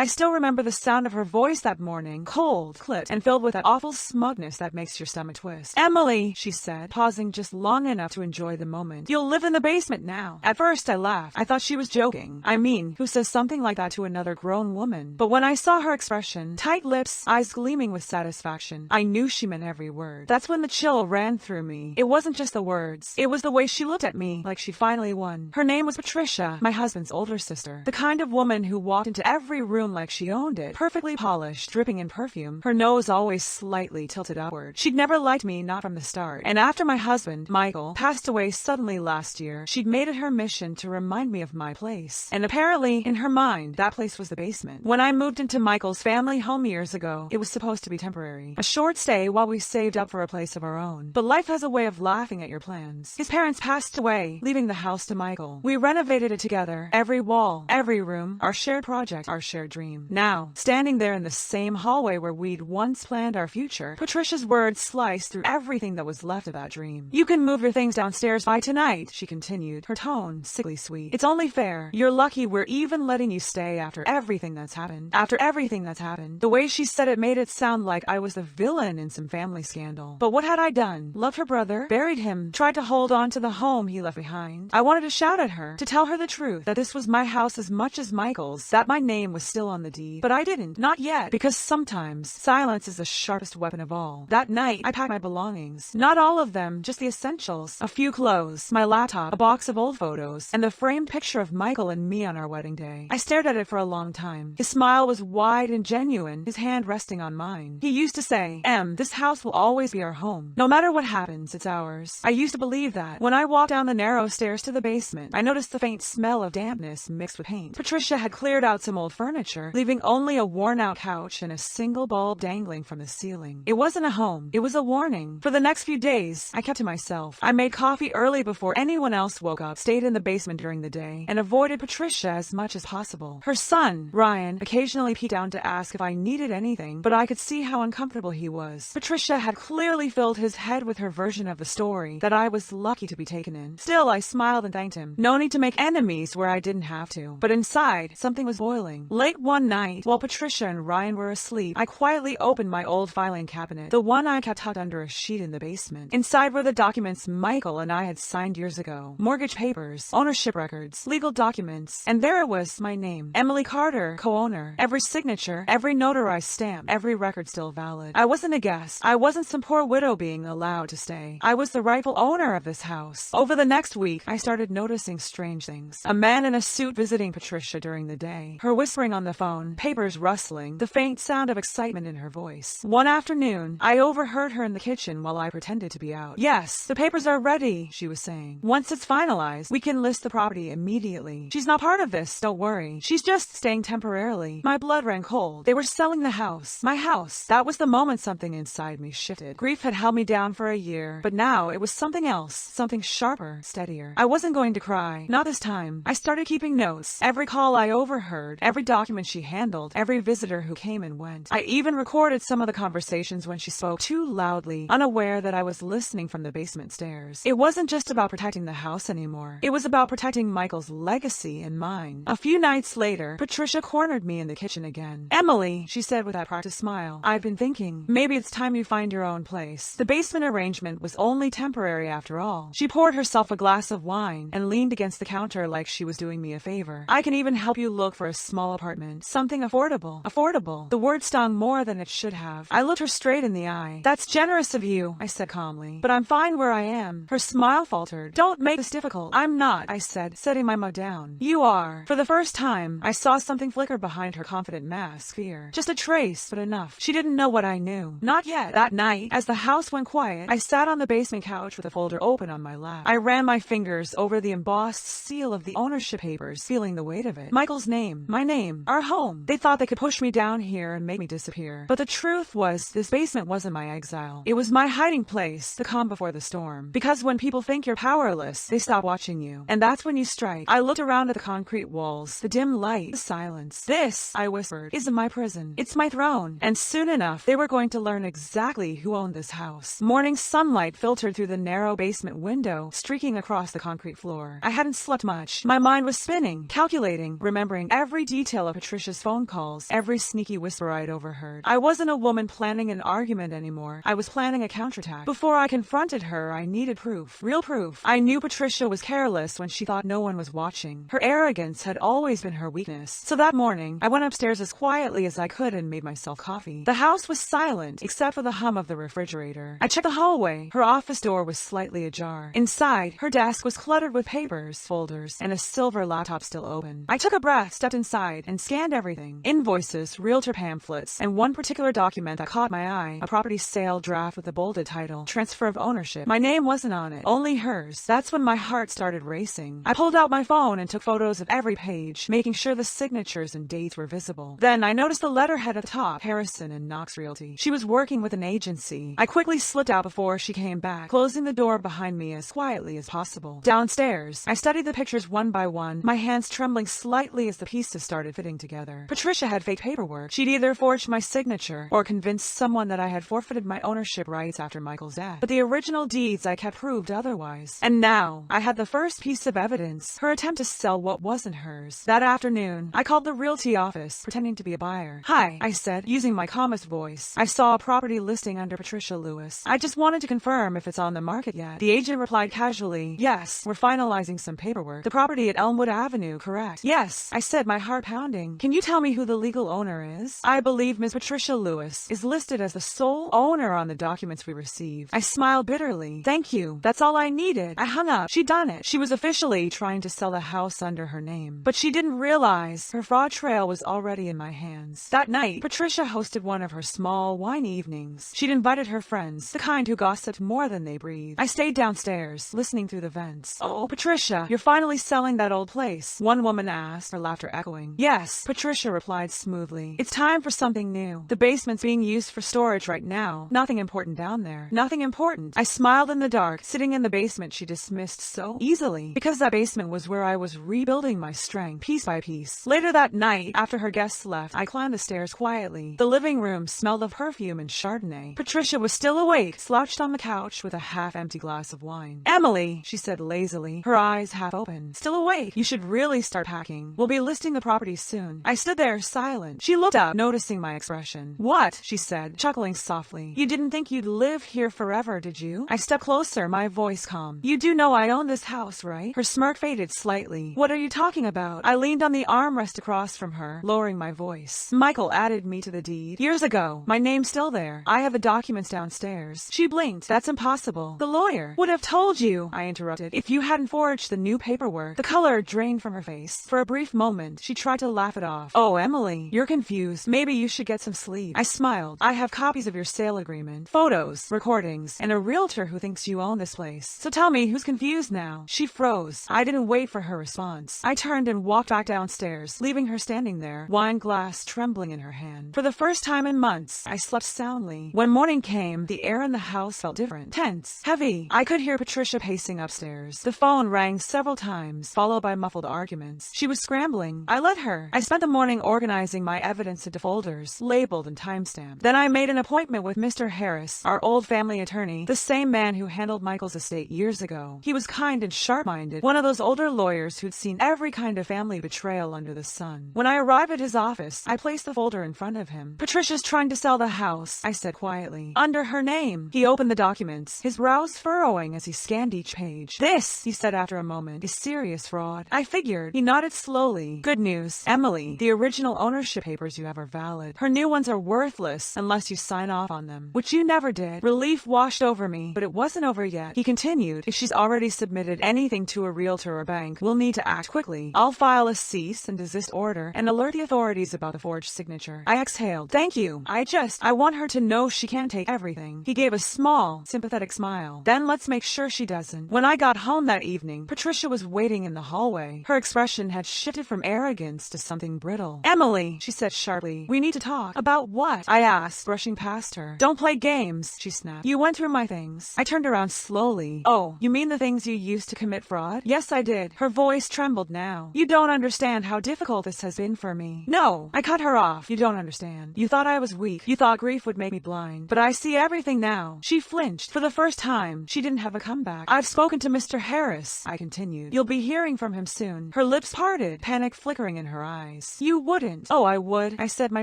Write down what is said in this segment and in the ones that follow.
I still remember the sound of her voice that morning, cold, clipped, and filled with that awful smugness that makes your stomach twist. "Emily," she said, pausing just long enough to enjoy the moment. "You'll live in the basement now." At first I laughed. I thought she was joking. I mean, who says something like that to another grown woman? But when I saw her expression, tight lips, eyes gleaming with satisfaction, I knew she meant every word. That's when the chill ran through me. It wasn't just the words. It was the way she looked at me, like she finally won. Her name was Patricia, my husband's older sister. The kind of woman who walked into every room like she owned it, perfectly polished, dripping in perfume, her nose always slightly tilted upward. She'd never liked me, not from the start. And after my husband, Michael, passed away suddenly last year, she'd made it her mission to remind me of my place. And apparently, in her mind, that place was the basement. When I moved into Michael's family home years ago, it was supposed to be temporary. A short stay while we saved up for a place of our own. But life has a way of laughing at your plans. His parents passed away, leaving the house to Michael. We renovated it together. Every wall, every room, our shared project, our shared dream. Now, standing there in the same hallway where we'd once planned our future, Patricia's words sliced through everything that was left of that dream. "You can move your things downstairs by tonight," she continued, her tone sickly sweet. "It's only fair. You're lucky we're even letting you stay after everything that's happened. After everything that's happened." The way she said it made it sound like I was the villain in some family scandal. But what had I done? Loved her brother, buried him, tried to hold on to the home he left behind. I wanted to shout at her, to tell her the truth, that this was my house as much as Michael's, that my name was still on the deed. But I didn't. Not yet. Because sometimes silence is the sharpest weapon of all. That night, I packed my belongings. Not all of them, just the essentials. A few clothes, my laptop, a box of old photos, and the framed picture of Michael and me on our wedding day. I stared at it for a long time. His smile was wide and genuine, his hand resting on mine. He used to say, "Em, this house will always be our home. No matter what happens, it's ours." I used to believe that. When I walked down the narrow stairs to the basement, I noticed the faint smell of dampness mixed with paint. Patricia had cleared out some old furniture, leaving only a worn-out couch and a single bulb dangling from the ceiling. It wasn't a home. It was a warning. For the next few days, I kept to myself. I made coffee early before anyone else woke up, stayed in the basement during the day, and avoided Patricia as much as possible. Her son, Ryan, occasionally peeked down to ask if I needed anything, but I could see how uncomfortable he was. Patricia had clearly filled his head with her version of the story that I was lucky to be taken in. Still, I smiled and thanked him. No need to make enemies where I didn't have to. But inside, something was boiling. Late one night, while Patricia and Ryan were asleep, I quietly opened my old filing cabinet, the one I kept tucked under a sheet in the basement. Inside were the documents Michael and I had signed years ago. Mortgage papers, ownership records, legal documents, and there it was, my name. Emily Carter, co-owner. Every signature, every notarized stamp, every record still valid. I wasn't a guest. I wasn't some poor widow being allowed to stay. I was the rightful owner of this house. Over the next week, I started noticing strange things. A man in a suit visiting Patricia during the day. Her whispering on the phone, papers rustling, the faint sound of excitement in her voice. One afternoon, I overheard her in the kitchen while I pretended to be out. "Yes, the papers are ready," she was saying. "Once it's finalized, we can list the property immediately. She's not part of this, don't worry. She's just staying temporarily." My blood ran cold. They were selling the house. My house. That was the moment something inside me shifted. Grief had held me down for a year, but now it was something else, something sharper, steadier. I wasn't going to cry. Not this time. I started keeping notes. Every call I overheard, every document she handled, every visitor who came and went. I even recorded some of the conversations when she spoke too loudly, unaware that I was listening from the basement stairs. It wasn't just about protecting the house anymore. It was about protecting Michael's legacy and mine. A few nights later, Patricia cornered me in the kitchen again. "Emily," she said with that practiced smile, "I've been thinking, maybe it's time you find your own place. The basement arrangement was only temporary after all." She poured herself a glass of wine and leaned against the counter like she was doing me a favor. "I can even help you look for a small apartment. Something affordable." Affordable. The word stung more than it should have. I looked her straight in the eye. "That's generous of you," I said calmly, "but I'm fine where I am." Her smile faltered. "Don't make this difficult." "I'm not," I said, setting my mug down. "You are." For the first time, I saw something flicker behind her confident mask. Fear. Just a trace, but enough. She didn't know what I knew. Not yet. That night, as the house went quiet, I sat on the basement couch with a folder open on my lap. I ran my fingers over the embossed seal of the ownership papers, feeling the weight of it. Michael's name. My name. Our home. They thought they could push me down here and make me disappear. But the truth was, this basement wasn't my exile. It was my hiding place, the calm before the storm. Because when people think you're powerless, they stop watching you. And that's when you strike. I looked around at the concrete walls, the dim light, the silence. "This," I whispered, "isn't my prison. It's my throne." And soon enough, they were going to learn exactly who owned this house. Morning sunlight filtered through the narrow basement window, streaking across the concrete floor. I hadn't slept much. My mind was spinning, calculating, remembering every detail of Patricia's phone calls, every sneaky whisper I'd overheard. I wasn't a woman planning an argument anymore. I was planning a counterattack. Before I confronted her, I needed proof. Real proof. I knew Patricia was careless when she thought no one was watching. Her arrogance had always been her weakness. So that morning, I went upstairs as quietly as I could and made myself coffee. The house was silent, except for the hum of the refrigerator. I checked the hallway. Her office door was slightly ajar. Inside, her desk was cluttered with papers, folders, and a silver laptop still open. I took a breath, stepped inside, and scanned everything. Invoices, realtor pamphlets, and one particular document that caught my eye, a property sale draft with a bolded title, transfer of ownership. My name wasn't on it, only hers. That's when my heart started racing. I pulled out my phone and took photos of every page, making sure the signatures and dates were visible. Then I noticed the letterhead at the top, Harrison and Knox Realty. She was working with an agency. I quickly slipped out before she came back, closing the door behind me as quietly as possible. Downstairs, I studied the pictures one by one, my hands trembling slightly as the pieces started fitting together. Patricia had fake paperwork. She'd either forged my signature or convinced someone that I had forfeited my ownership rights after Michael's death. But the original deeds I kept proved otherwise. And now, I had the first piece of evidence, her attempt to sell what wasn't hers. That afternoon, I called the realty office, pretending to be a buyer. "Hi," I said, using my calmest voice. "I saw a property listing under Patricia Lewis. I just wanted to confirm if it's on the market yet." The agent replied casually, "Yes, we're finalizing some paperwork. The property at Elmwood Avenue, correct?" "Yes," I said, my heart pounding. "Can you tell me who the legal owner is?" "I believe Ms. Patricia Lewis is listed as the sole owner on the documents we received." I smiled bitterly. "Thank you. That's all I needed." I hung up. She'd done it. She was officially trying to sell the house under her name. But she didn't realize her fraud trail was already in my hands. That night, Patricia hosted one of her small wine evenings. She'd invited her friends, the kind who gossiped more than they breathed. I stayed downstairs, listening through the vents. "Oh, Patricia, you're finally selling that old place?" one woman asked, her laughter echoing. "Yes," Patricia replied smoothly. "It's time for something new. The basement's being used for storage right now. Nothing important down there." Nothing important. I smiled in the dark. Sitting in the basement she dismissed so easily. Because that basement was where I was rebuilding my strength, piece by piece. Later that night, after her guests left, I climbed the stairs quietly. The living room smelled of perfume and Chardonnay. Patricia was still awake, slouched on the couch with a half-empty glass of wine. "Emily," she said lazily, her eyes half open. "Still awake? You should really start packing. We'll be listing the property soon." I stood there silent. She looked up, noticing my expression. "What?" she said, chuckling softly. "You didn't think you'd live here forever, did you?" I stepped closer, my voice calm. "You do know I own this house, right?" Her smirk faded slightly. "What are you talking about?" I leaned on the armrest across from her, lowering my voice. "Michael added me to the deed years ago. My name's still there. I have the documents downstairs." She blinked. "That's impossible. The lawyer would have told you," I interrupted, "if you hadn't forged the new paperwork." The color drained from her face. For a brief moment, she tried to laugh it off. "Oh, Emily, you're confused. Maybe you should get some sleep." I smiled. "I have copies of your sale agreement, photos, recordings, and a realtor who thinks you own this place. So tell me, who's confused now?" She froze. I didn't wait for her response. I turned and walked back downstairs, leaving her standing there, wine glass trembling in her hand. For the first time in months, I slept soundly. When morning came, the air in the house felt different, tense, heavy. I could hear Patricia pacing upstairs. The phone rang several times, followed by muffled arguments. She was scrambling. I let her. I spent the morning organizing my evidence into folders, labeled and timestamped. Then I made an appointment with Mr. Harris, our old family attorney, the same man who handled Michael's estate years ago. He was kind and sharp-minded, one of those older lawyers who'd seen every kind of family betrayal under the sun. When I arrived at his office, I placed the folder in front of him. "Patricia's trying to sell the house," I said quietly, "under her name." He opened the documents, his brows furrowing as he scanned each page. "This," he said after a moment, "is serious fraud." I figured. He nodded slowly. "Good news, Emily. The original ownership papers you have are valid. Her new ones are worthless unless you sign off on them, which you never did." Relief washed over me, but it wasn't over yet. He continued, "If she's already submitted anything to a realtor or bank, we'll need to act quickly. I'll file a cease and desist order and alert the authorities about the forged signature." I exhaled. "Thank you. I want her to know she can't take everything." He gave a small, sympathetic smile. "Then let's make sure she doesn't." When I got home that evening, Patricia was waiting in the hallway. Her expression had shifted from arrogance to something brittle. "Emily," she said sharply, "we need to talk." "About what?" I asked, brushing past her. "Don't play games," she snapped. "You went through my things." I turned around slowly. "Oh, you mean the things you used to commit fraud?" "Yes, I did." Her voice trembled now. "You don't understand how difficult this has been for me." "No." I cut her off. "You don't understand. You thought I was weak. You thought grief would make me blind. But I see everything now." She flinched. For the first time, she didn't have a comeback. "I've spoken to Mr. Harris," I continued. "You'll be hearing from him soon." Her lips parted, panic flickering in her eyes. eyes. You wouldn't. Oh, I would, I said, my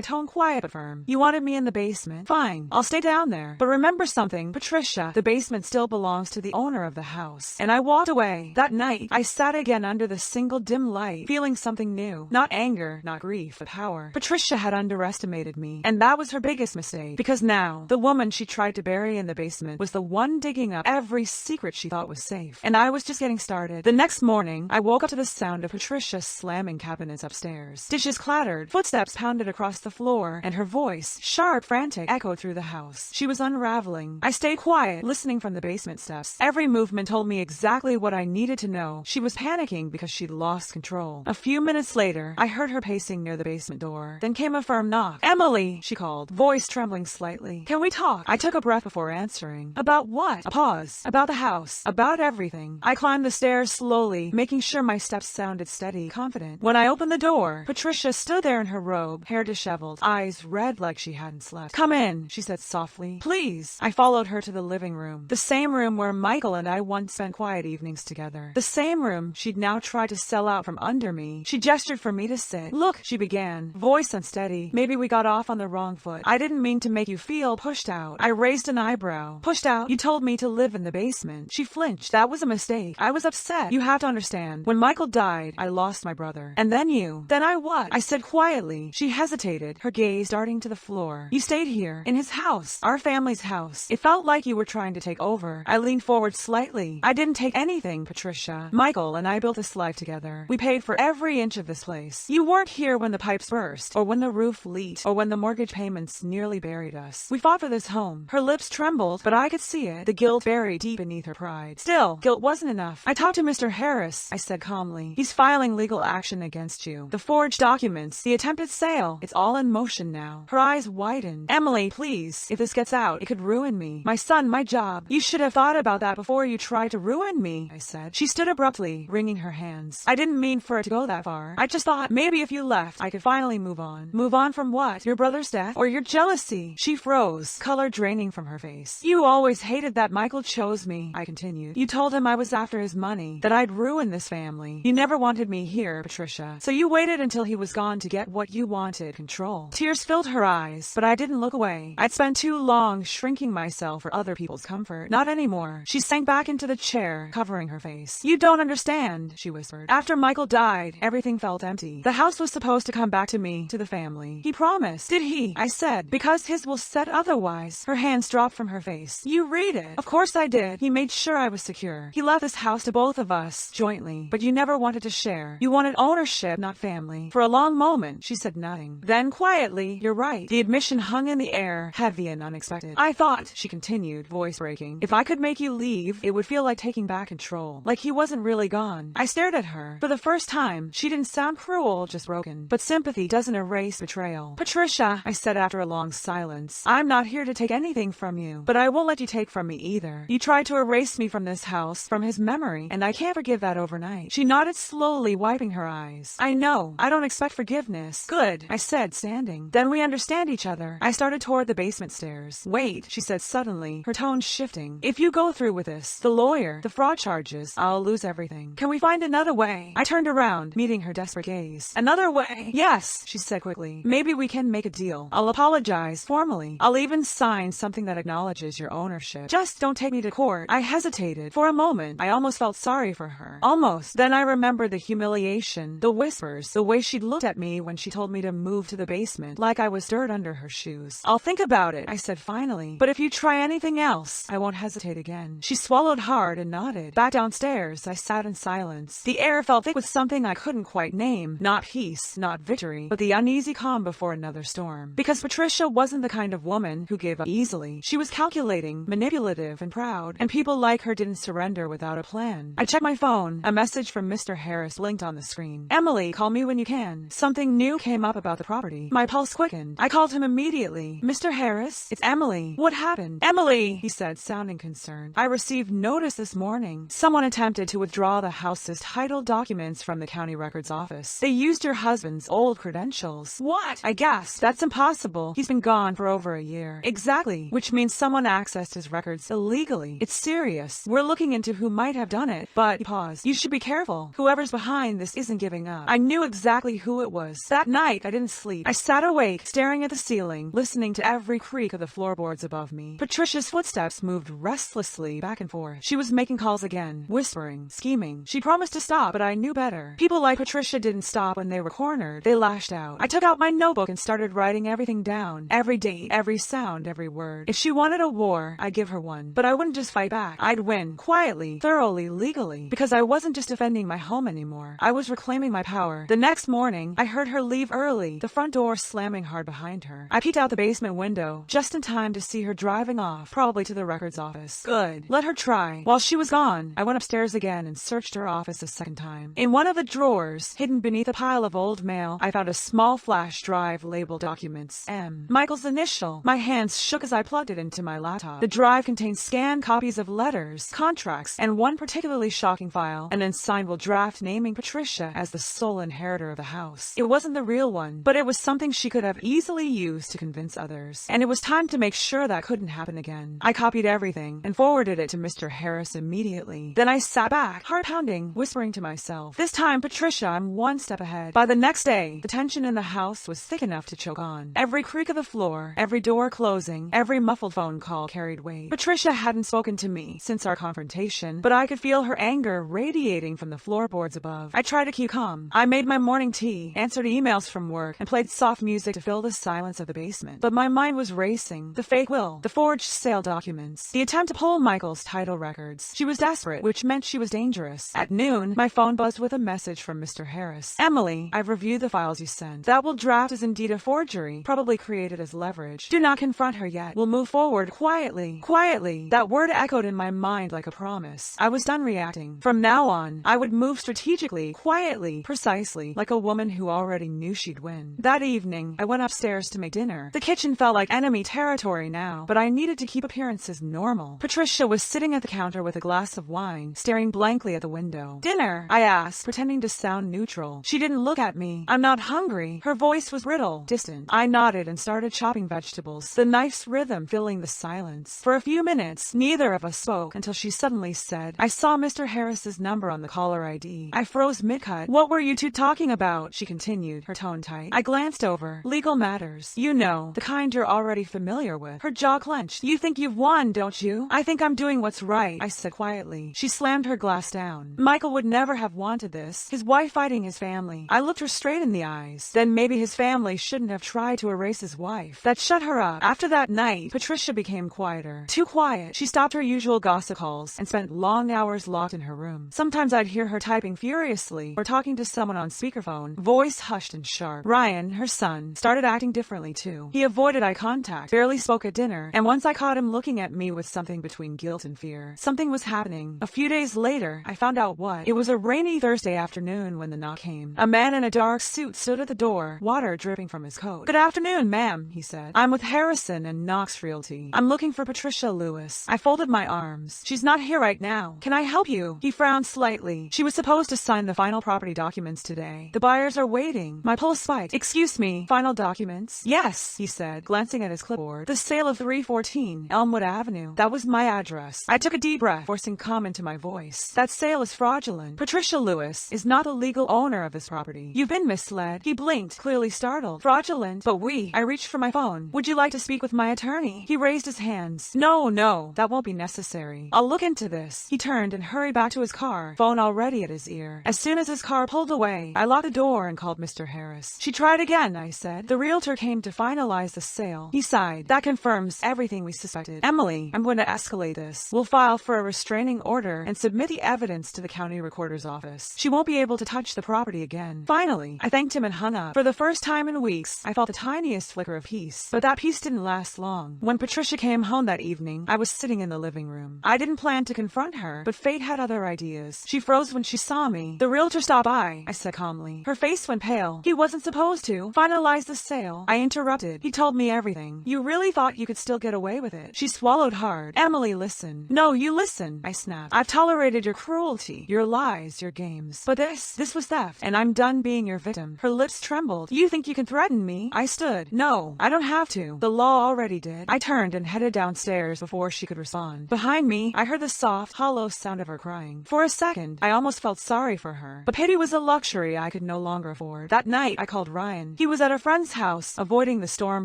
tone quiet but firm. You wanted me in the basement? Fine, I'll stay down there. But remember something, Patricia, the basement still belongs to the owner of the house. And I walked away. That night, I sat again under the single dim light, feeling something new. Not anger, not grief, but power. Patricia had underestimated me, and that was her biggest mistake. Because now, the woman she tried to bury in the basement was the one digging up every secret she thought was safe. And I was just getting started. The next morning, I woke up to the sound of Patricia slamming cabinets upstairs. Dishes clattered, footsteps pounded across the floor, and her voice, sharp, frantic, echoed through the house. She was unraveling. I stayed quiet, listening from the basement steps. Every movement told me exactly what I needed to know. She was panicking because she'd lost control. A few minutes later, I heard her pacing near the basement door. Then came a firm knock. Emily, she called, voice trembling slightly. Can we talk? I took a breath before answering. About what? A pause. About the house. About everything. I climbed the stairs slowly, making sure my steps sounded steady, confident. When I opened the door, Patricia stood there in her robe, hair disheveled, eyes red like she hadn't slept. Come in, she said softly. Please. I followed her to the living room. The same room where Michael and I once spent quiet evenings together. The same room she'd now tried to sell out from under me. She gestured for me to sit. Look, she began, voice unsteady. Maybe we got off on the wrong foot. I didn't mean to make you feel pushed out. I raised an eyebrow. Pushed out? You told me to live in the basement. She flinched. That was a mistake. I was upset. You have to understand. When Michael died, I lost my brother. And then you. Then I what? I said quietly. She hesitated, her gaze darting to the floor. You stayed here, in his house, our family's house. It felt like you were trying to take over. I leaned forward slightly. I didn't take anything, Patricia. Michael and I built this life together. We paid for every inch of this place. You weren't here when the pipes burst, or when the roof leaked, or when the mortgage payments nearly buried us. We fought for this home. Her lips trembled, but I could see it, the guilt buried deep beneath her pride. Still, guilt wasn't enough. I talked to Mr. Harris, I said calmly. He's filing legal action against you. The forged documents, the attempted sale, it's all in motion now. Her eyes widened. Emily, please. If this gets out, it could ruin me. My son, my job. You should have thought about that before you tried to ruin me, I said. She stood abruptly, wringing her hands. I didn't mean for it to go that far. I just thought maybe if you left, I could finally move on. Move on from what? Your brother's death? Or your jealousy? She froze, color draining from her face. You always hated that Michael chose me, I continued. You told him I was after his money, that I'd ruin this family. You never wanted me here, Patricia. So you waited until he was gone to get what you wanted, control. Tears filled her eyes, but I didn't look away. I'd spent too long shrinking myself for other people's comfort. Not anymore. She sank back into the chair, covering her face. You don't understand, she whispered. After Michael died, everything felt empty. The house was supposed to come back to me, to the family. He promised. Did he? I said. Because his will said otherwise. Her hands dropped from her face. You read it. Of course I did. He made sure I was secure. He left this house to both of us, jointly. But you never wanted to share. You wanted ownership, not family. For a long moment, she said nothing. Then quietly, you're right. The admission hung in the air, heavy and unexpected. I thought, she continued, voice breaking, if I could make you leave, it would feel like taking back control. Like he wasn't really gone. I stared at her. For the first time, she didn't sound cruel, just broken. But sympathy doesn't erase betrayal. Patricia, I said after a long silence, I'm not here to take anything from you, but I won't let you take from me either. You tried to erase me from this house, from his memory, and I can't forgive that overnight. She nodded slowly, wiping her eyes. I know. I don't expect forgiveness. Good, I said, standing. Then we understand each other. I started toward the basement stairs. Wait, she said suddenly, her tone shifting. If you go through with this, the lawyer, the fraud charges, I'll lose everything. Can we find another way? I turned around, meeting her desperate gaze. Another way? Yes, she said quickly. Maybe we can make a deal. I'll apologize, formally. I'll even sign something that acknowledges your ownership. Just don't take me to court. I hesitated. For a moment, I almost felt sorry for her. Almost. Then I remembered the humiliation, the whispers, the way she'd looked at me when she told me to move to the basement, like I was dirt under her shoes. I'll think about it, I said finally. But if you try anything else, I won't hesitate again. She swallowed hard and nodded. Back downstairs, I sat in silence. The air felt thick with something I couldn't quite name. Not peace, not victory, but the uneasy calm before another storm. Because Patricia wasn't the kind of woman who gave up easily. She was calculating, manipulative, and proud, and people like her didn't surrender without a plan. I checked my phone. A message from Mr. Harris blinked on the screen. Emily, call me when you can. Something new came up about the property. My pulse quickened. I called him immediately. Mr. Harris, it's Emily. What happened? Emily, he said, sounding concerned. I received notice this morning. Someone attempted to withdraw the house's title documents from the county records office. They used your husband's old credentials. What? I gasped. That's impossible. He's been gone for over a year. Exactly. Which means someone accessed his records illegally. It's serious. We're looking into who might have done it. But, he paused. You should be careful. Whoever's behind this isn't giving up. I knew exactly exactly who it was. That night, I didn't sleep. I sat awake, staring at the ceiling, listening to every creak of the floorboards above me. Patricia's footsteps moved restlessly back and forth. She was making calls again, whispering, scheming. She promised to stop, but I knew better. People like Patricia didn't stop when they were cornered. They lashed out. I took out my notebook and started writing everything down. Every date, every sound, every word. If she wanted a war, I'd give her one. But I wouldn't just fight back. I'd win, quietly, thoroughly, legally. Because I wasn't just defending my home anymore. I was reclaiming my power. The next morning, I heard her leave early, the front door slamming hard behind her. I peeked out the basement window, just in time to see her driving off, probably to the records office. Good. Let her try. While she was gone, I went upstairs again and searched her office a second time. In one of the drawers, hidden beneath a pile of old mail, I found a small flash drive labeled Documents M. Michael's initial. My hands shook as I plugged it into my laptop. The drive contained scanned copies of letters, contracts, and one particularly shocking file, an unsignable draft naming Patricia as the sole inheritor of the house. It wasn't the real one, but it was something she could have easily used to convince others. And it was time to make sure that couldn't happen again. I copied everything and forwarded it to Mr. Harris immediately. Then I sat back, heart pounding, whispering to myself, "This time, Patricia, I'm one step ahead." By the next day, the tension in the house was thick enough to choke on. Every creak of the floor, every door closing, every muffled phone call carried weight. Patricia hadn't spoken to me since our confrontation, but I could feel her anger radiating from the floorboards above. I tried to keep calm. I made my morning tea, answered emails from work, and played soft music to fill the silence of the basement. But my mind was racing. The fake will, the forged sale documents, the attempt to pull Michael's title records. She was desperate, which meant she was dangerous. At noon, my phone buzzed with a message from Mr. Harris. "Emily, I've reviewed the files you sent. That will draft is indeed a forgery, probably created as leverage. Do not confront her yet. We'll move forward quietly." Quietly. That word echoed in my mind like a promise. I was done reacting. From now on, I would move strategically, quietly, precisely, like a woman who already knew she'd win. That evening, I went upstairs to make dinner. The kitchen felt like enemy territory now, but I needed to keep appearances normal. Patricia was sitting at the counter with a glass of wine, staring blankly at the window. "Dinner?" I asked, pretending to sound neutral. She didn't look at me. "I'm not hungry." Her voice was brittle, distant. I nodded and started chopping vegetables, the knife's rhythm filling the silence. For a few minutes, neither of us spoke until she suddenly said, "I saw Mr. Harris's number on the caller ID." I froze mid-cut. "What were you two talking about?" she continued, her tone tight. I glanced over. "Legal matters. You know, the kind you're already familiar with." Her jaw clenched. "You think you've won, don't you?" "I think I'm doing what's right," I said quietly. She slammed her glass down. "Michael would never have wanted this. His wife fighting his family." I looked her straight in the eyes. Then maybe his family shouldn't have tried to erase his wife. That shut her up. After that night, Patricia became quieter. Too quiet. She stopped her usual gossip calls and spent long hours locked in her room. Sometimes I'd hear her typing furiously or talking to someone on speakerphone, voice hushed and sharp. Ryan, her son, started acting differently too. He avoided eye contact, barely spoke at dinner, and once I caught him looking at me with something between guilt and fear. Something was happening. A few days later, I found out what. It was a rainy Thursday afternoon when the knock came. A man in a dark suit stood at the door, water dripping from his coat. "Good afternoon, ma'am," he said. "I'm with Harrison and Knox Realty. I'm looking for Patricia Lewis." I folded my arms. "She's not here right now. Can I help you?" He frowned slightly. "She was supposed to sign the final property documents today. The buyers are waiting." My pulse spiked. "Excuse me, final documents?" "Yes," he said, glancing at his clipboard. "The sale of 314 Elmwood Avenue. That was my address." I took a deep breath, forcing calm into my voice. "That sale is fraudulent. Patricia Lewis is not the legal owner of this property. You've been misled." He blinked, clearly startled. "Fraudulent? But I reached for my phone. "Would you like to speak with my attorney?" He raised his hands. No, that won't be necessary. I'll look into this." He turned and hurried back to his car, phone already at his ear. As soon as his car pulled away, I locked the door and called Mr. Harris. "She tried again," I said. "The realtor came to finalize the sale." He sighed. "That confirms everything we suspected. Emily, I'm going to escalate this. We'll file for a restraining order and submit the evidence to the county recorder's office. She won't be able to touch the property again." Finally, I thanked him and hung up. For the first time in weeks, I felt the tiniest flicker of peace. But that peace didn't last long. When Patricia came home that evening, I was sitting in the living room. I didn't plan to confront her, but fate had other ideas. She froze when she saw me. "The realtor stopped by," I said calmly. Her face went pale. "He wasn't supposed to finalize the sale." I interrupted. "He told me everything." "You really thought you could still get away with it?" She swallowed hard. "Emily, listen." "No, you listen," I snapped. "I've tolerated your cruelty, your lies, your games. But this was theft, and I'm done being your victim." Her lips trembled. "You think you can threaten me?" I stood. "No, I don't have to. The law already did." I turned and headed downstairs before she could respond. Behind me, I heard the soft, hollow sound of her crying. For a second, I almost felt sorry for her. But pity was a luxury I could no no longer afford. That night, I called Ryan. He was at a friend's house, avoiding the storm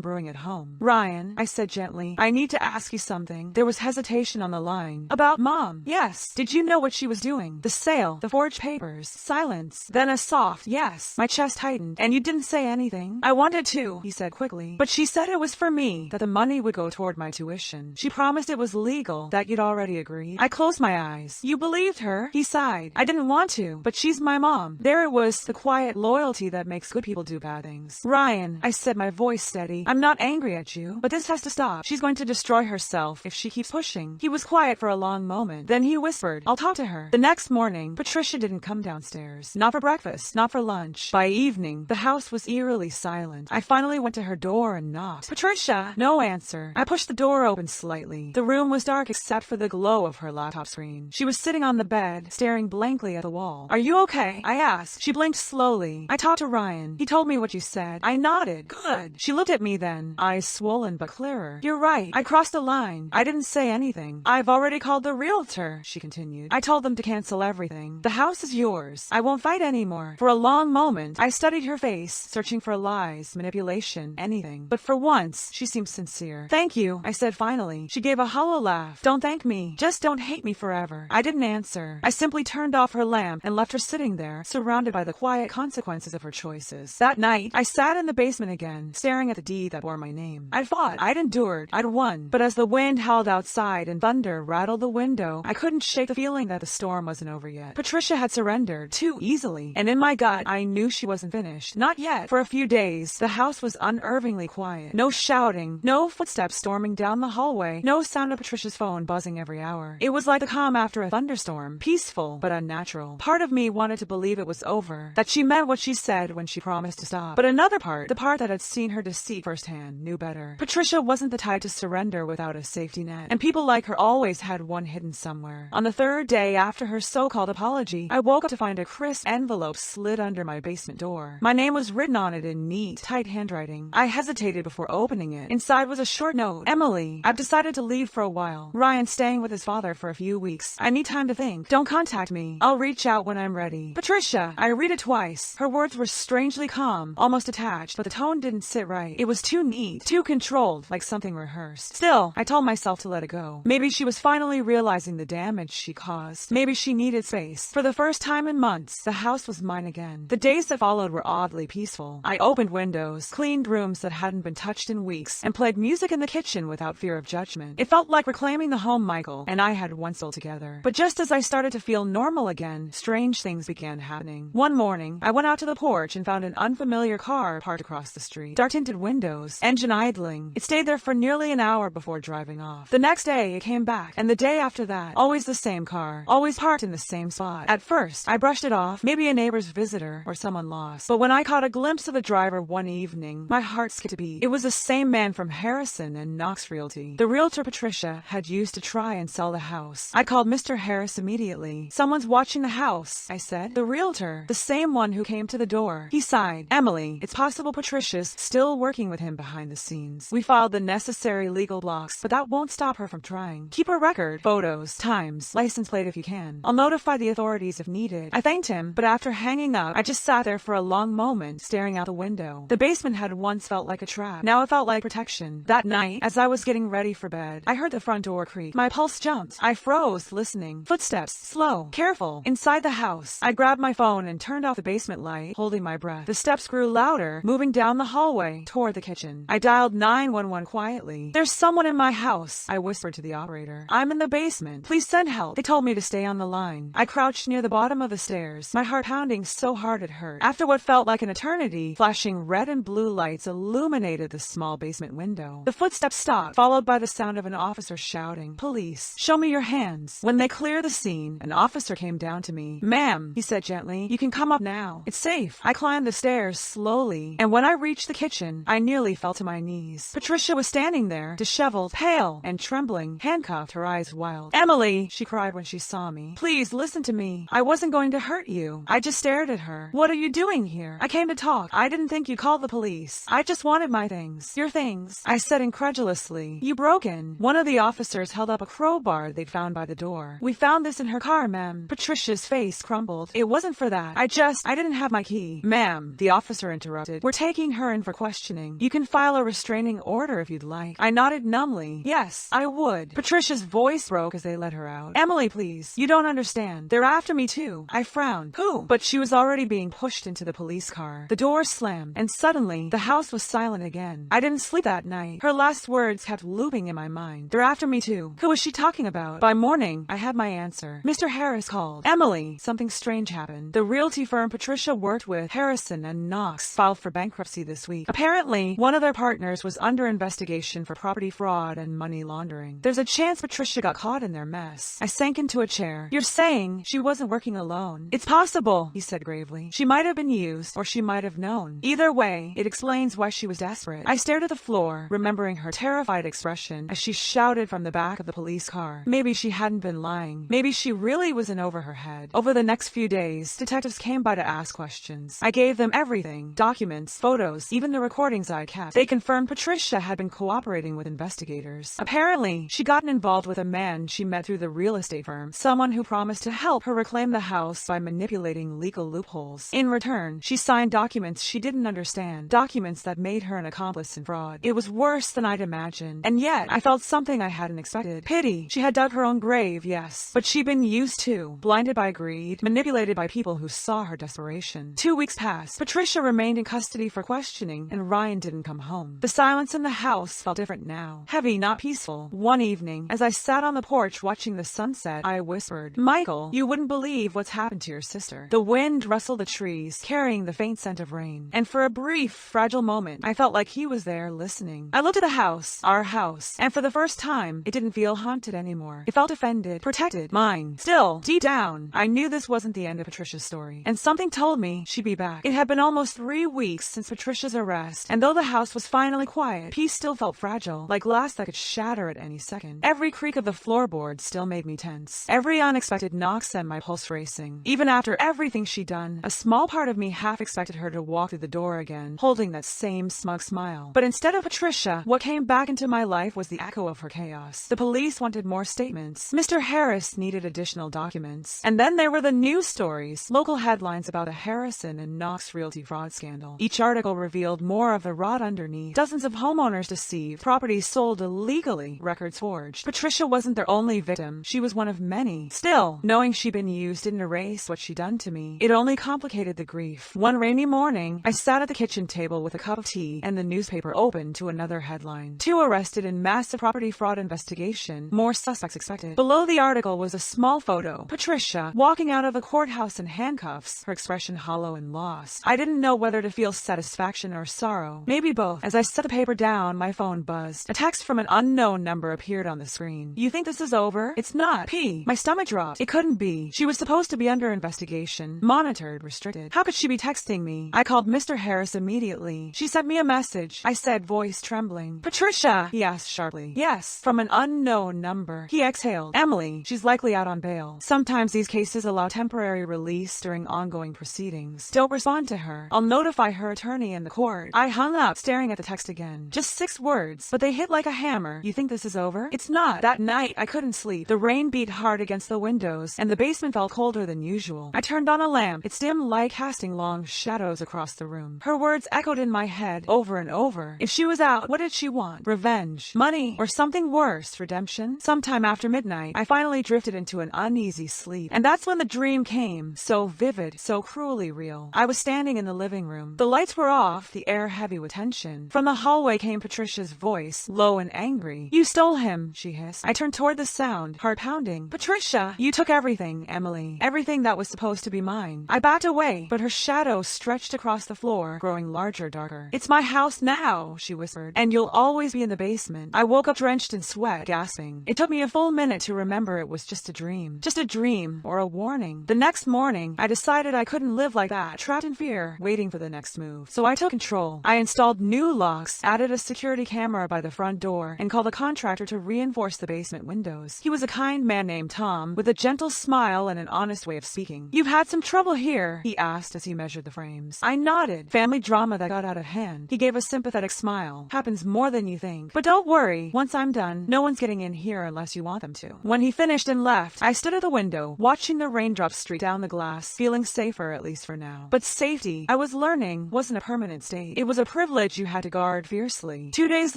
brewing at home. Ryan, I said gently, I need to ask you something. There was hesitation on the line. About Mom. Yes. Did you know what she was doing? The sale, the forged papers. Silence. Then a soft yes. My chest tightened. And you didn't say anything? I wanted to, he said quickly. But she said it was for me, that the money would go toward my tuition. She promised it was legal, that you'd already agreed. I closed my eyes. You believed her? He sighed. I didn't want to, but she's my mom. There it was, the quiet loyalty that makes good people do bad things. Ryan, I said, my voice steady, I'm not angry at you, but this has to stop. She's going to destroy herself if she keeps pushing. He was quiet for a long moment. Then he whispered, I'll talk to her. The next morning, Patricia didn't come downstairs. Not for breakfast, not for lunch. By evening, the house was eerily silent. I finally went to her door and knocked. Patricia! No answer. I pushed the door open slightly. The room was dark except for the glow of her laptop screen. She was sitting on the bed, staring blankly at the wall. Are you okay? I asked. She blinked slowly. I talked to Ryan. He told me what you said. I nodded. Good. She looked at me then, eyes swollen but clearer. You're right. I crossed a line. I didn't say anything. I've already called the realtor, she continued. I told them to cancel everything. The house is yours. I won't fight anymore. For a long moment, I studied her face, searching for lies, manipulation, anything. But for once, she seemed sincere. Thank you, I said finally. She gave a hollow laugh. Don't thank me. Just don't hate me forever. I didn't answer. I simply turned off her lamp and left her sitting there, surrounded by the quiet consequences of her choices. That night, I sat in the basement again, staring at the deed that bore my name. I'd fought. I'd endured. I'd won. But as the wind howled outside and thunder rattled the window, I couldn't shake the feeling that the storm wasn't over yet. Patricia had surrendered too easily, and in my gut, I knew she wasn't finished. Not yet. For a few days, the house was unnervingly quiet. No shouting, no footsteps storming down the hallway, no sound of Patricia's phone buzzing every hour. It was like the calm after a thunderstorm, peaceful but unnatural. Part of me wanted to believe it was over, that she meant what she said when she promised to stop. But another part, the part that had seen her deceit firsthand, knew better. Patricia wasn't the type to surrender without a safety net, and people like her always had one hidden somewhere. On the third day after her so-called apology, I woke up to find a crisp envelope slid under my basement door. My name was written on it in neat, tight handwriting. I hesitated before opening it. Inside was a short note. Emily, I've decided to leave for a while. Ryan's staying with his father for a few weeks. I need time to think. Don't contact me. I'll reach out when I'm ready. Patricia, I read it twice. Her words were strangely calm, almost detached, but the tone didn't sit right. It was too neat, too controlled, like something rehearsed. Still, I told myself to let it go. Maybe she was finally realizing the damage she caused. Maybe she needed space. For the first time in months, the house was mine again. The days that followed were oddly peaceful. I opened windows, cleaned rooms that hadn't been touched in weeks, and played music in the kitchen without fear of judgment. It felt like reclaiming the home Michael and I had once built together. But just as I started to feel normal again, strange things began happening. One morning, I went out to the porch and found an unfamiliar car parked across the street. Dark tinted windows, engine idling. It stayed there for nearly an hour before driving off. The next day, it came back, and the day after that, always the same car, always parked in the same spot. At first, I brushed it off, maybe a neighbor's visitor or someone lost. But when I caught a glimpse of the driver one evening, my heart skipped a beat. It was the same man from Harrison and Knox Realty, the realtor Patricia had used to try and sell the house. I called Mr. Harris immediately. Someone's watching the house, I said. The realtor, the same one who came to the door. He sighed. Emily, it's possible Patricia's still working with him behind the scenes. We filed the necessary legal blocks, but that won't stop her from trying. Keep a record, photos, times, license plate if you can. I'll notify the authorities if needed. I thanked him, but after hanging up, I just sat there for a long moment, staring out the window. The basement had once felt like a trap. Now it felt like protection. That night, as I was getting ready for bed, I heard the front door creak. My pulse jumped. I froze, listening. Footsteps, slow, careful. Inside the house, I grabbed my phone and turned off the basement light, holding my breath. The steps grew louder, moving down the hallway toward the kitchen. I dialed 911 quietly. There's someone in my house, I whispered to the operator. I'm in the basement. Please send help. They told me to stay on the line. I crouched near the bottom of the stairs, my heart pounding so hard it hurt. After what felt like an eternity, flashing red and blue lights illuminated the small basement window. The footsteps stopped, followed by the sound of an officer shouting, "Police, show me your hands." When they cleared the scene, an officer came down to me. "Ma'am," he said gently, "you can come up now. It's safe." I climbed the stairs slowly, and when I reached the kitchen, I nearly fell to my knees. Patricia was standing there, disheveled, pale, and trembling, handcuffed, her eyes wild. "Emily," she cried when she saw me. "Please listen to me. I wasn't going to hurt you." I just stared at her. "What are you doing here?" "I came to talk. I didn't think you'd call the police. I just wanted my things." "Your things?" I said incredulously. "You broke in." One of the officers held up a crowbar they'd found by the door. "We found this in her car, ma'am." Patricia's face crumbled. "It wasn't for that. I I didn't have my key. Ma'am, the officer interrupted. We're taking her in for questioning. You can file a restraining order if you'd like. I nodded numbly. Yes, I would. Patricia's voice broke as they let her out. Emily, please. You don't understand. They're after me too. I frowned. Who? But she was already being pushed into the police car. The door slammed, and suddenly, the house was silent again. I didn't sleep that night. Her last words kept looping in my mind. They're after me too. Who was she talking about? By morning, I had my answer. Mr. Harris called. Emily, something strange happened. The realty firm Patricia worked with, Harrison and Knox, filed for bankruptcy this week. Apparently, one of their partners was under investigation for property fraud and money laundering. There's a chance Patricia got caught in their mess. I sank into a chair. You're saying she wasn't working alone? It's possible, he said gravely. She might have been used, or she might have known. Either way, it explains why she was desperate. I stared at the floor, remembering her terrified expression as she shouted from the back of the police car. Maybe she hadn't been lying. Maybe she really was in over her head. Over the next few days, detectives came by to ask questions. I gave them everything. Documents, photos, even the recordings I kept. They confirmed Patricia had been cooperating with investigators. Apparently, she'd gotten involved with a man she met through the real estate firm, someone who promised to help her reclaim the house by manipulating legal loopholes. In return, she signed documents she didn't understand, documents that made her an accomplice in fraud. It was worse than I'd imagined, and yet I felt something I hadn't expected. Pity. She had dug her own grave, yes, but she'd been used too, blinded by greed, manipulated by people who saw her desperation. 2 weeks passed. Patricia remained in custody for questioning, and Ryan didn't come home. The silence in the house felt different now. Heavy, not peaceful. One evening, as I sat on the porch watching the sunset, I whispered, Michael, you wouldn't believe what's happened to your sister. The wind rustled the trees, carrying the faint scent of rain. And for a brief, fragile moment, I felt like he was there listening. I looked at the house, our house, and for the first time, it didn't feel haunted anymore. It felt defended, protected, mine. Still, deep down, I knew this wasn't the end of Patricia's story. And something told me she'd be back. It had been almost 3 weeks since Patricia's arrest, and though the house was finally quiet, peace still felt fragile, like glass that could shatter at any second. Every creak of the floorboard still made me tense. Every unexpected knock sent my pulse racing. Even after everything she'd done, a small part of me half expected her to walk through the door again, holding that same smug smile. But instead of Patricia, what came back into my life was the echo of her chaos. The police wanted more statements. Mr. Harris needed additional documents. And then there were the news stories, local headlines about the Harrison and Knox realty fraud scandal. Each article revealed more of the rot underneath. Dozens of homeowners deceived, properties sold illegally, records forged. Patricia wasn't their only victim. She was one of many. Still, knowing she'd been used didn't erase what she'd done to me. It only complicated the grief. One rainy morning, I sat at the kitchen table with a cup of tea and the newspaper open to another headline. 2 arrested in massive property fraud investigation. More suspects expected. Below the article was a small photo. Patricia, walking out of the courthouse in handcuffs, her expression hollow and lost. I didn't know whether to feel satisfaction or sorrow. Maybe both. As I set the paper down, my phone buzzed. A text from an unknown number appeared on the screen. You think this is over? It's not. P. My stomach dropped. It couldn't be. She was supposed to be under investigation. Monitored, restricted. How could she be texting me? I called Mr. Harris immediately. She sent me a message. I said, voice trembling. Patricia! He asked sharply. Yes. From an unknown number. He exhaled. Emily. She's likely out on bail. Sometimes these cases allow temporary release during ongoing proceedings. Don't respond to her. I'll notify her attorney in the court. I hung up, staring at the text again. Just 6 words, but they hit like a hammer. You think this is over? It's not. That night, I couldn't sleep. The rain beat hard against the windows, and the basement felt colder than usual. I turned on a lamp, its dim light casting long shadows across the room. Her words echoed in my head over and over. If she was out, what did she want? Revenge? Money? Or something worse? Redemption? Sometime after midnight, I finally drifted into an uneasy sleep, and that's when the dream came. So vivid, so cruelly real. I was standing in the living room. The lights were off, the air heavy with tension. From the hallway came Patricia's voice, low and angry. You stole him, she hissed. I turned toward the sound, heart pounding. Patricia, you took everything, Emily. Everything that was supposed to be mine. I backed away, but her shadow stretched across the floor, growing larger, darker. It's my house now, she whispered, and you'll always be in the basement. I woke up drenched in sweat, gasping. It took me a full minute to remember it was just a dream. Just a dream, or a warning. The next morning, I decided I couldn't live like that, trapped in fear, waiting for the next move. So I took control. I installed new locks, added a security camera by the front door, and called a contractor to reinforce the basement windows. He was a kind man named Tom, with a gentle smile and an honest way of speaking. You've had some trouble here, he asked as he measured the frames. I nodded. Family drama that got out of hand. He gave a sympathetic smile. Happens more than you think. But don't worry. Once I'm done, no one's getting in here unless you want them to. When he finished and left, I stood at the window, watching the raindrops streak down the glass, feeling safer safer, at least for now. But safety, I was learning, wasn't a permanent state. It was a privilege you had to guard fiercely. 2 days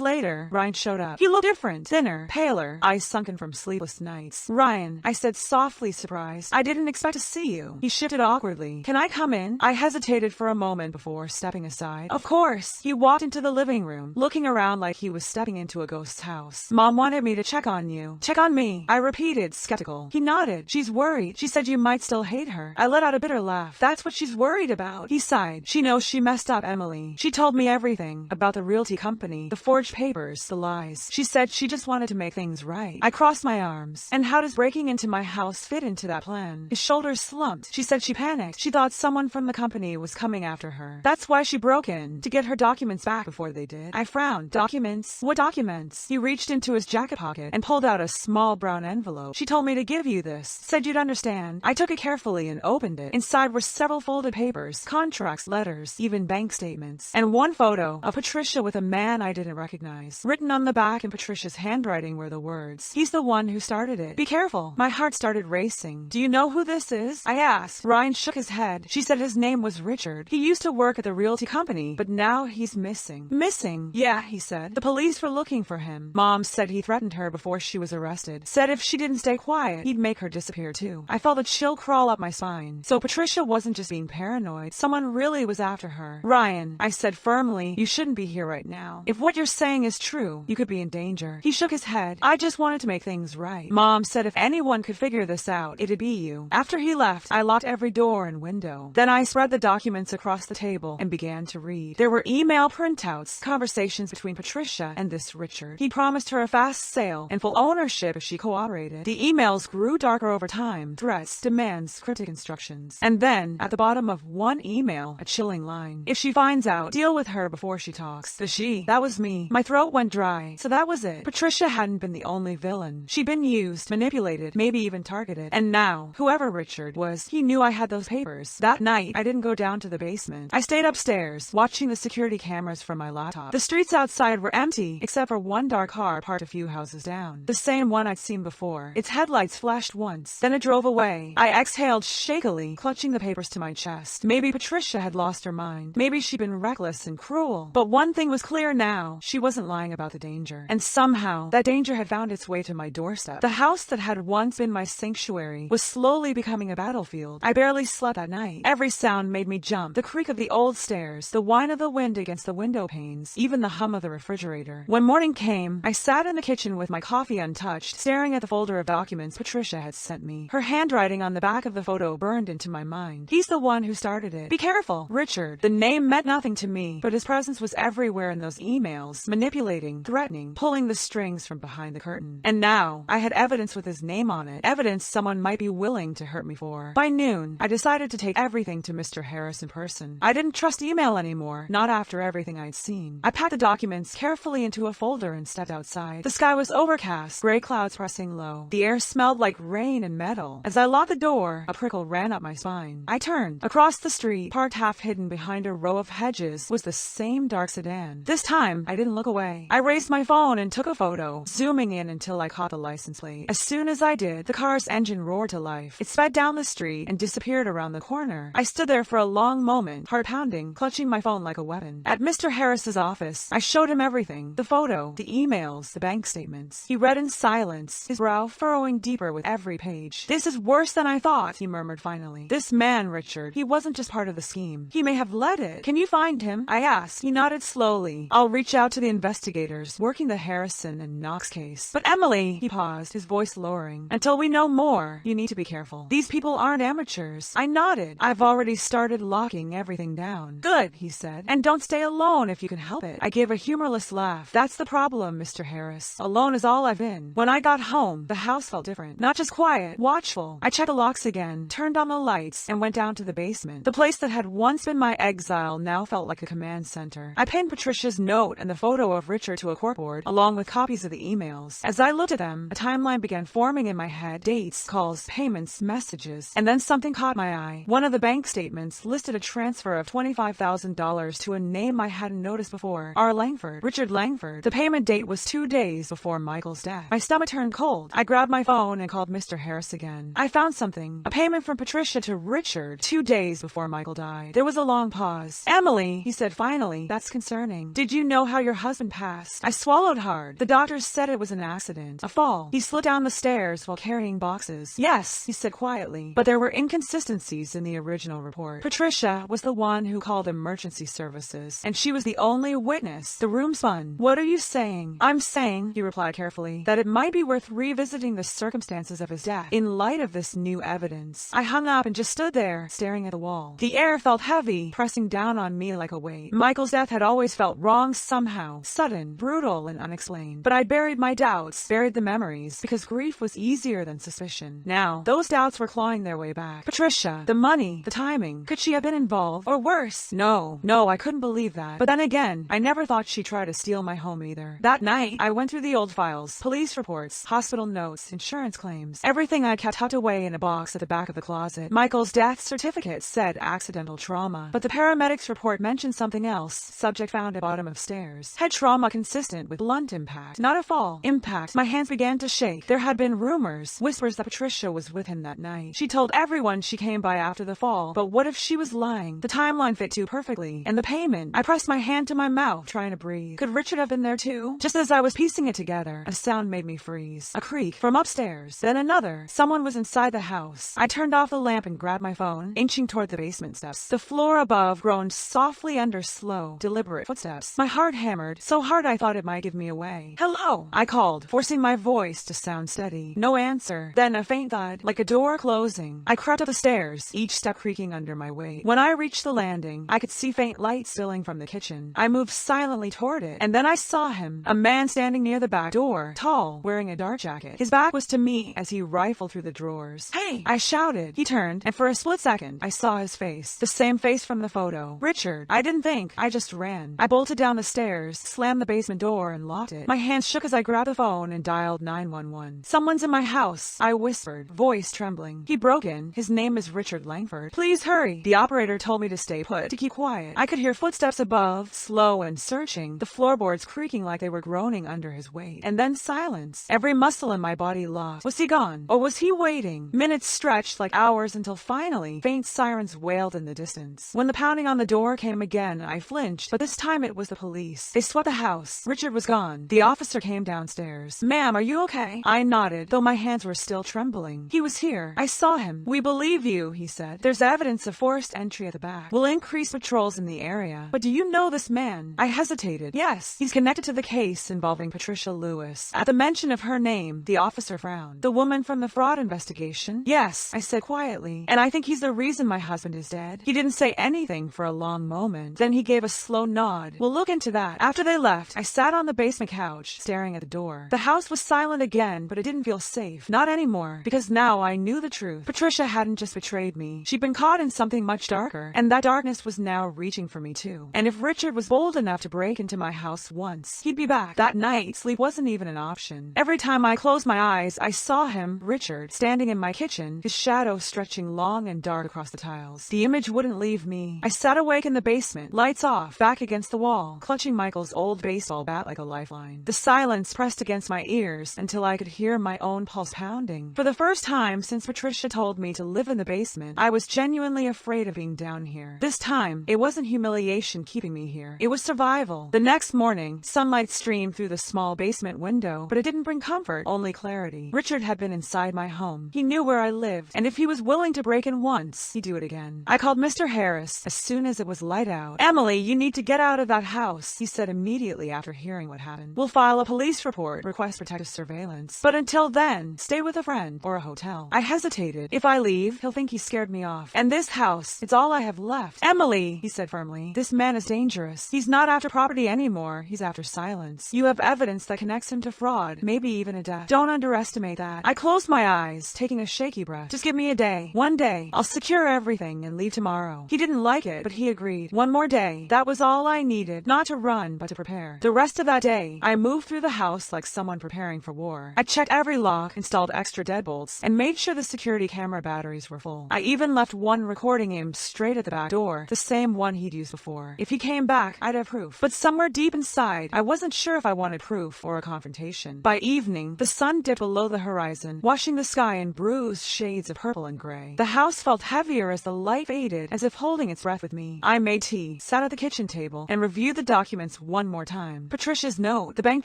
later, Ryan showed up. He looked different, thinner, paler, eyes sunken from sleepless nights. "Ryan," I said softly, surprised. "I didn't expect to see you." He shifted awkwardly. "Can I come in?" I hesitated for a moment before stepping aside. "Of course." He walked into the living room, looking around like he was stepping into a ghost's house. "Mom wanted me to check on you." "Check on me?" I repeated, skeptical. He nodded. "She's worried. She said you might still hate her." I let out a bitter laugh. "That's what she's worried about." He sighed. "She knows she messed up, Emily. She told me everything about the realty company, the forged papers, the lies. She said she just wanted to make things right." I crossed my arms. "And how does breaking into my house fit into that plan?" His shoulders slumped. "She said she panicked. She thought someone from the company was coming after her. That's why she broke in, to get her documents back before they did." I frowned. "Documents? What documents?" He reached into his jacket pocket and pulled out a small brown envelope. "She told me to give you this. Said you'd understand." I took it carefully and opened it. Inside were several folded papers, contracts, letters, even bank statements, and one photo of Patricia with a man I didn't recognize. Written on the back in Patricia's handwriting were the words, "He's the one who started it. Be careful." My heart started racing. "Do you know who this is?" I asked. Ryan shook his head. "She said his name was Richard. He used to work at the realty company, but now he's missing." "Missing?" "Yeah," he said. "The police were looking for him. Mom said he threatened her before she was arrested. Said if she didn't stay quiet, he'd make her disappear too." I felt a chill crawl up my spine. So Patricia wasn't just being paranoid. Someone really was after her. "Ryan," I said firmly, "you shouldn't be here right now. If what you're saying is true, you could be in danger." He shook his head. "I just wanted to make things right. Mom said if anyone could figure this out, it'd be you." After he left, I locked every door and window. Then I spread the documents across the table and began to read. There were email printouts, conversations between Patricia and this Richard. He promised her a fast sale and full ownership if she cooperated. The emails grew darker over time. Threats, demands, cryptic instructions. And then, at the bottom of one email, a chilling line. "If she finds out, deal with her before she talks." The she, that was me. My throat went dry. So that was it. Patricia hadn't been the only villain. She'd been used, manipulated, maybe even targeted. And now, whoever Richard was, he knew I had those papers. That night, I didn't go down to the basement. I stayed upstairs, watching the security cameras from my laptop. The streets outside were empty, except for one dark car parked a few houses down. The same one I'd seen before. Its headlights flashed once, then it drove away. I exhaled shakily, clutching the papers to my chest. Maybe Patricia had lost her mind. Maybe she'd been reckless and cruel. But one thing was clear now. She wasn't lying about the danger. And somehow, that danger had found its way to my doorstep. The house that had once been my sanctuary was slowly becoming a battlefield. I barely slept that night. Every sound made me jump. The creak of the old stairs, the whine of the wind against the window panes, even the hum of the refrigerator. When morning came, I sat in the kitchen with my coffee untouched, staring at the folder of documents Patricia had sent me. Her handwriting on the back of the photo burned into my mind. "He's the one who started it. Be careful." Richard. The name meant nothing to me, but his presence was everywhere in those emails, manipulating, threatening, pulling the strings from behind the curtain. And now, I had evidence with his name on it, evidence someone might be willing to hurt me for. By noon, I decided to take everything to Mr. Harris in person. I didn't trust email anymore, not after everything I'd seen. I packed the documents carefully into a folder and stepped outside. The sky was overcast, gray clouds pressing low. The air smelled like rain and metal. As I locked the door, a prickle ran up my spine. I turned. Across the street, parked half hidden behind a row of hedges, was the same dark sedan. This time, I didn't look away. I raised my phone and took a photo, zooming in until I caught the license plate. As soon as I did, the car's engine roared to life. It sped down the street and disappeared around the corner. I stood there for a long moment, heart pounding, clutching my phone like a weapon. At Mr. Harris's office, I showed him everything. The photo, the emails, the bank statements. He read in silence, his brow furrowing deeper with every page. "This is worse than I thought," he murmured finally. "This man, Richard, he wasn't just part of the scheme. He may have led it. Can you find him?" I asked. He nodded slowly. "I'll reach out to the investigators working the Harrison and Knox case." "But Emily," he paused, his voice lowering. "Until we know more, you need to be careful. These people aren't amateurs." I nodded. "I've already started locking everything down." "Good," he said. "And don't stay alone if you can help it." I gave a humorless laugh. "That's the problem, Mr. Harris. Alone is all I've been." When I got home, the house felt different. Not just quiet, watchful. I checked the locks again, turned on the lights, and went down to the basement. The place that had once been my exile now felt like a command center. I pinned Patricia's note and the photo of Richard to a corkboard, along with copies of the emails. As I looked at them, a timeline began forming in my head. Dates, calls, payments, messages. And then something caught my eye. One of the bank statements listed a transfer of $25,000 to a name I hadn't noticed before. R. Langford. Richard Langford. The payment date was 2 days before Michael's death. My stomach turned cold. I grabbed my phone and called Mr. Harris again. "I found something. A payment from Patricia to Richard Richard, 2 days before Michael died. There was a long pause. Emily, he said finally, that's concerning. Did you know how your husband passed? I swallowed hard. The doctors said it was an accident. A fall. He slid down the stairs while carrying boxes. Yes, he said quietly, but there were inconsistencies in the original report. Patricia was the one who called emergency services, and she was the only witness. The room spun. What are you saying? I'm saying, he replied carefully, that it might be worth revisiting the circumstances of his death in light of this new evidence. I hung up and just stood there, staring at the wall. The air felt heavy, pressing down on me like a weight. Michael's death had always felt wrong somehow, sudden, brutal, and unexplained. But I buried my doubts, buried the memories, because grief was easier than suspicion. Now, those doubts were clawing their way back. Patricia, the money, the timing. Could she have been involved? Or worse? No, I couldn't believe that. But then again, I never thought she'd try to steal my home either. That night, I went through the old files, police reports, hospital notes, insurance claims, everything I kept tucked away in a box at the back of the closet. Michael's death certificate said accidental trauma, but the paramedics report mentioned something else. Subject found at bottom of stairs. Head trauma consistent with blunt impact, not a fall. Impact. My hands began to shake. There had been rumors, whispers that Patricia was with him that night. She told everyone she came by after the fall, but what if she was lying? The timeline fit too perfectly. And the payment. I pressed my hand to my mouth, trying to breathe. Could Richard have been there too? Just as I was piecing it together, a sound made me freeze. A creak from upstairs. Then another. Someone was inside the house. I turned off the lamp and grabbed my phone, inching toward the basement steps. The floor above groaned softly under slow, deliberate footsteps. My heart hammered, so hard I thought it might give me away. Hello, I called, forcing my voice to sound steady. No answer. Then a faint thud, like a door closing. I crept up the stairs, each step creaking under my weight. When I reached the landing, I could see faint light spilling from the kitchen. I moved silently toward it, and then I saw him, a man standing near the back door, tall, wearing a dark jacket. His back was to me as he rifled through the drawers. Hey! I shouted. He turned, and for a split second, I saw his face. The same face from the photo. Richard. I didn't think. I just ran. I bolted down the stairs, slammed the basement door, and locked it. My hands shook as I grabbed the phone and dialed 911. Someone's in my house, I whispered, voice trembling. He broke in. His name is Richard Langford. Please hurry. The operator told me to stay put, to keep quiet. I could hear footsteps above, slow and searching, the floorboards creaking like they were groaning under his weight. And then silence. Every muscle in my body locked. Was he gone? Or was he waiting? Minutes stretched like hours until finally, faint sirens wailed in the distance. When the pounding on the door came again, I flinched, but this time it was the police. They swept the house. Richard was gone. The officer came downstairs. Ma'am, are you okay? I nodded, though my hands were still trembling. He was here. I saw him. We believe you, he said. There's evidence of forced entry at the back. We'll increase patrols in the area. But do you know this man? I hesitated. Yes, he's connected to the case involving Patricia Lewis. At the mention of her name, the officer frowned. The woman from the fraud investigation? Yes, I said quietly. And I think he's the reason my husband is dead. He didn't say anything for a long moment. Then he gave a slow nod. We'll look into that. After they left, I sat on the basement couch, staring at the door. The house was silent again, but it didn't feel safe. Not anymore, because now I knew the truth. Patricia hadn't just betrayed me. She'd been caught in something much darker, and that darkness was now reaching for me too. And if Richard was bold enough to break into my house once, he'd be back. That night, sleep wasn't even an option. Every time I closed my eyes, I saw him, Richard, standing in my kitchen, his shadow stretching long and dark across the tiles. The image wouldn't leave me. I sat awake in the basement, lights off, back against the wall, clutching Michael's old baseball bat like a lifeline. The silence pressed against my ears until I could hear my own pulse pounding. For the first time since Patricia told me to live in the basement, I was genuinely afraid of being down here. This time, it wasn't humiliation keeping me here. It was survival. The next morning, sunlight streamed through the small basement window, but it didn't bring comfort, only clarity. Richard had been inside my home. He knew where I lived, and if he was willing to break in once, he'd do it again. I called Mr. Harris as soon as it was light out. Emily, you need to get out of that house, he said immediately after hearing what happened. We'll file a police report, request protective surveillance. But until then, stay with a friend or a hotel. I hesitated. If I leave, he'll think he scared me off. And this house, it's all I have left. Emily, he said firmly, this man is dangerous. He's not after property anymore. He's after silence. You have evidence that connects him to fraud, maybe even a death. Don't underestimate that. I closed my eyes, taking a shaky breath. Just give me a day. One day. I'll secure everything and leave tomorrow. He didn't like it, but he agreed. One more day. That was all I needed. Not to run, but to prepare. The rest of that day, I moved through the house like someone preparing for war. I checked every lock, installed extra deadbolts, and made sure the security camera batteries were full. I even left one recording aimed straight at the back door, the same one he'd used before. If he came back, I'd have proof. But somewhere deep inside, I wasn't sure if I wanted proof or a confrontation. By evening, the sun dipped below the horizon, washing the sky in bruised shades of purple and gray. The house felt heavier as the light faded, as if holding its breath with me. I made tea, sat at the kitchen table, and reviewed the documents one more time. Patricia's note, the bank